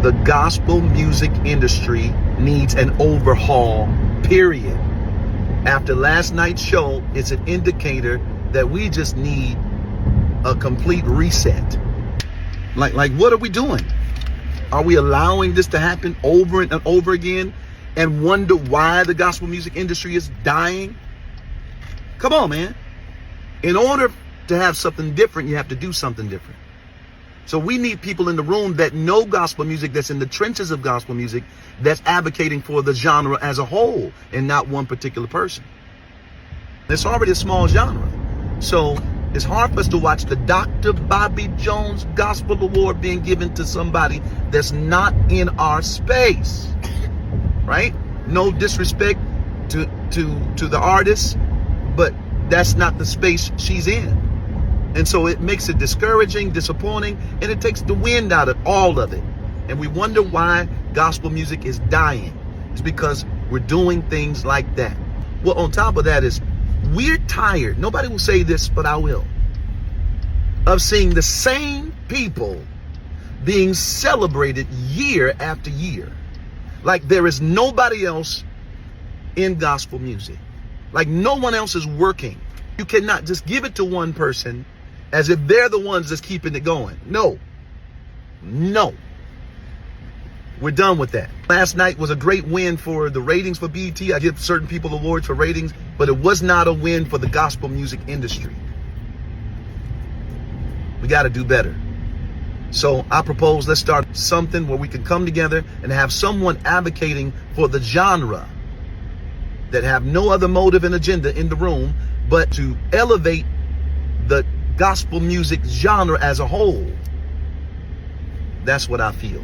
The gospel music industry needs an overhaul, period. After last night's show, it's an indicator that we just need a complete reset. Like what are we doing? Are we allowing this to happen over and over again and wonder why the gospel music industry is dying? Come on, man. In order to have something different, you have to do something different. So we need people in the room that know gospel music, that's in the trenches of gospel music, that's advocating for the genre as a whole and not one particular person. It's already a small genre. So it's hard for us to watch the Dr. Bobby Jones Gospel Award being given to somebody that's not in our space, right? No disrespect to the artist, but that's not the space she's in. And so it makes it discouraging, disappointing, and it takes the wind out of all of it. And we wonder why gospel music is dying. It's because we're doing things like that. Well, on top of that is, we're tired. Nobody will say this, but I will. Of seeing the same people being celebrated year after year. Like there is nobody else in gospel music. Like no one else is working. You cannot just give it to one person as if they're the ones that's keeping it going. No. We're done with that. Last night was a great win for the ratings for BET. I give certain people awards for ratings, but it was not a win for the gospel music industry. We got to do better. So I propose let's start something where we can come together and have someone advocating for the genre that have no other motive and agenda in the room but to elevate the gospel music genre as a whole. That's what I feel.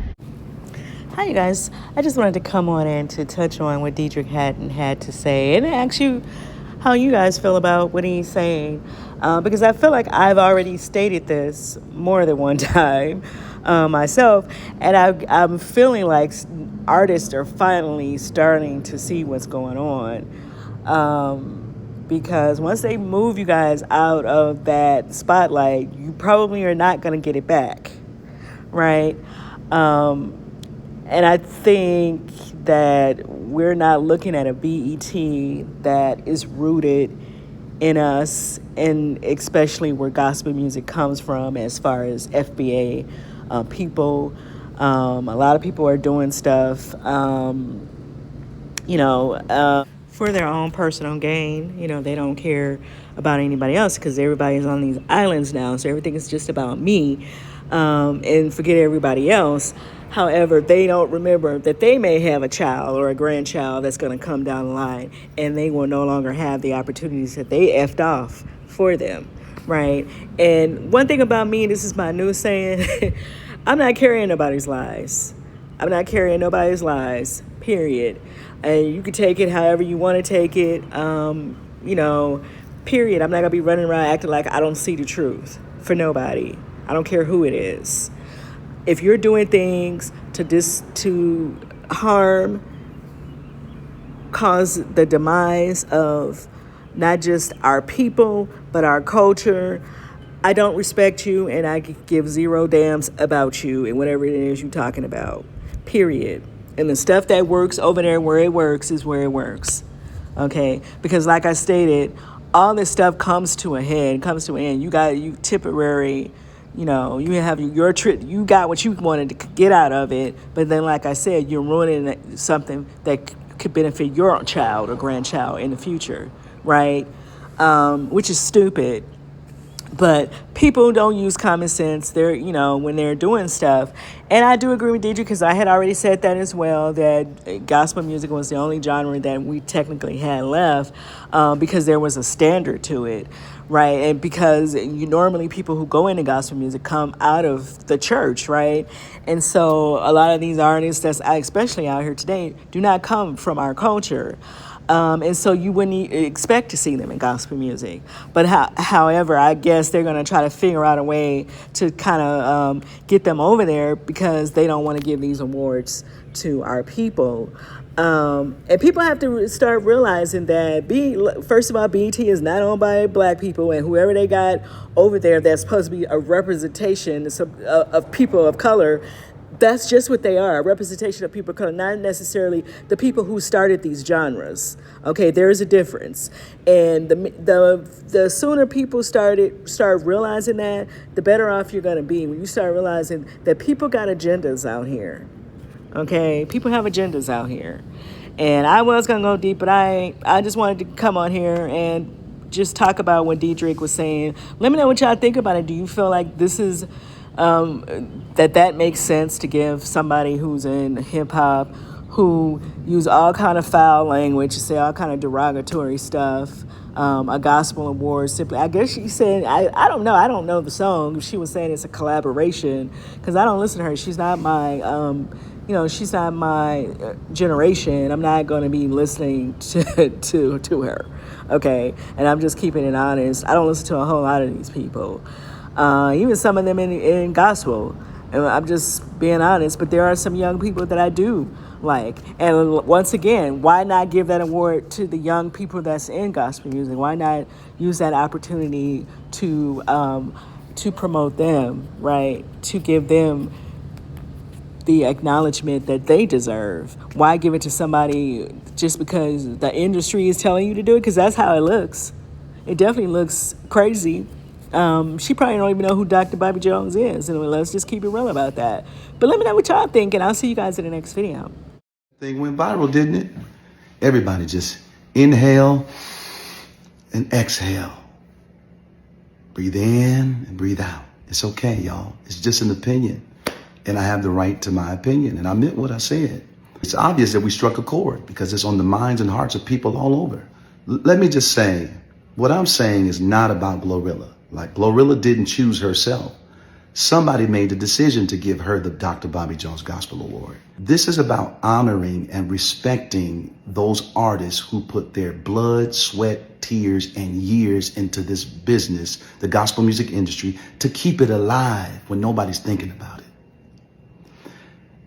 Hi, you guys. I just wanted to come on and to touch on what DeitrickHaddon had to say and ask you how you guys feel about what he's saying. Because I feel like I've already stated this more than one time myself. And I'm feeling like artists are finally starting to see what's going on. Because once they move you guys out of that spotlight, you probably are not going to get it back, right? And I think that we're not looking at a BET that is rooted in us, and especially where gospel music comes from as far as FBA people. A lot of people are doing stuff, for their own personal gain. They don't care about anybody else because everybody's on these islands now. So everything is just about me, and forget everybody else. However, they don't remember that they may have a child or a grandchild that's going to come down the line, and they will no longer have the opportunities that they effed off for them, right? And one thing about me, this is my new saying, I'm not carrying nobody's lies. I'm not carrying nobody's lies, period. And you can take it however you want to take it, period. I'm not going to be running around acting like I don't see the truth for nobody. I don't care who it is. If you're doing things to harm, cause the demise of not just our people, but our culture, I don't respect you, and I give zero damns about you and whatever it is you're talking about, period. And the stuff that works over there where it works is where it works, okay? Because like I stated, all this stuff comes to an end. You temporary, you have your trip, you got what you wanted to get out of it, but then like I said, you're ruining something that could benefit your child or grandchild in the future, right? Which is stupid. But people don't use common sense. They're, when they're doing stuff. And I do agree with Deidre, because I had already said that as well, that gospel music was the only genre that we technically had left, because there was a standard to it, right? And because normally people who go into gospel music come out of the church, right? And so a lot of these artists that's especially out here today do not come from our culture. And so you wouldn't expect to see them in gospel music. But however, I guess they're going to try to figure out a way to kind of get them over there, because they don't want to give these awards to our people. And people have to start realizing that, first of all, BET is not owned by black people, and whoever they got over there that's supposed to be a representation of people of color, That's just what they are, a representation of people of color, not necessarily the people who started these genres. Okay, there is a difference. And the sooner people start realizing that, the better off you're going to be. When you start realizing that people got agendas out here. Okay, people have agendas out here. And I was going to go deep, but I just wanted to come on here and just talk about what Deitrick was saying. Let me know what y'all think about it. Do you feel like this is that makes sense to give somebody who's in hip hop, who use all kind of foul language, say all kind of derogatory stuff, a gospel award simply? I guess she said, I don't know the song. She was saying it's a collaboration, because I don't listen to her. She's not my she's not my generation. I'm not going to be listening to her. Okay, and I'm just keeping it honest. I don't listen to a whole lot of these people, even some of them in gospel. And I'm just being honest, but there are some young people that I do like. And once again, why not give that award to the young people that's in gospel music? Why not use that opportunity to promote them, right? To give them the acknowledgement that they deserve. Why give it to somebody just because the industry is telling you to do it? Because that's how it looks. It definitely looks crazy. She probably don't even know who Dr. Bobby Jones is. And let's just keep it real about that. But let me know what y'all think, and I'll see you guys in the next video. Thing went viral, didn't it? Everybody just inhale and exhale. Breathe in and breathe out. It's okay, y'all. It's just an opinion. And I have the right to my opinion. And I meant what I said. It's obvious that we struck a chord because it's on the minds and hearts of people all over. Let me just say, what I'm saying is not about Glorilla. Like, Glorilla didn't choose herself. Somebody made the decision to give her the Dr. Bobby Jones Gospel Award. This is about honoring and respecting those artists who put their blood, sweat, tears, and years into this business, the gospel music industry, to keep it alive when nobody's thinking about it.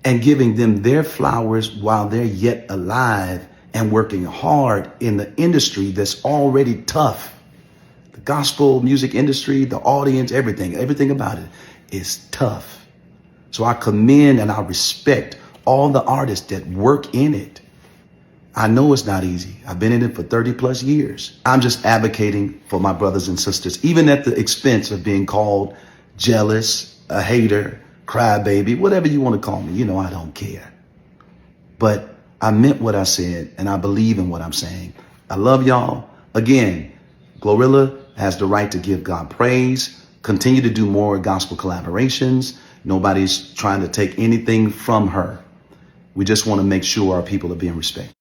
And giving them their flowers while they're yet alive and working hard in the industry that's already tough. The gospel music industry, the audience, everything about it is tough. So I commend and I respect all the artists that work in it. I know it's not easy. I've been in it for 30 plus years. I'm just advocating for my brothers and sisters, even at the expense of being called jealous, a hater, crybaby, whatever you want to call me. You know, I don't care. But I meant what I said, and I believe in what I'm saying. I love y'all. Again, Glorilla has the right to give God praise, continue to do more gospel collaborations. Nobody's trying to take anything from her. We just want to make sure our people are being respected.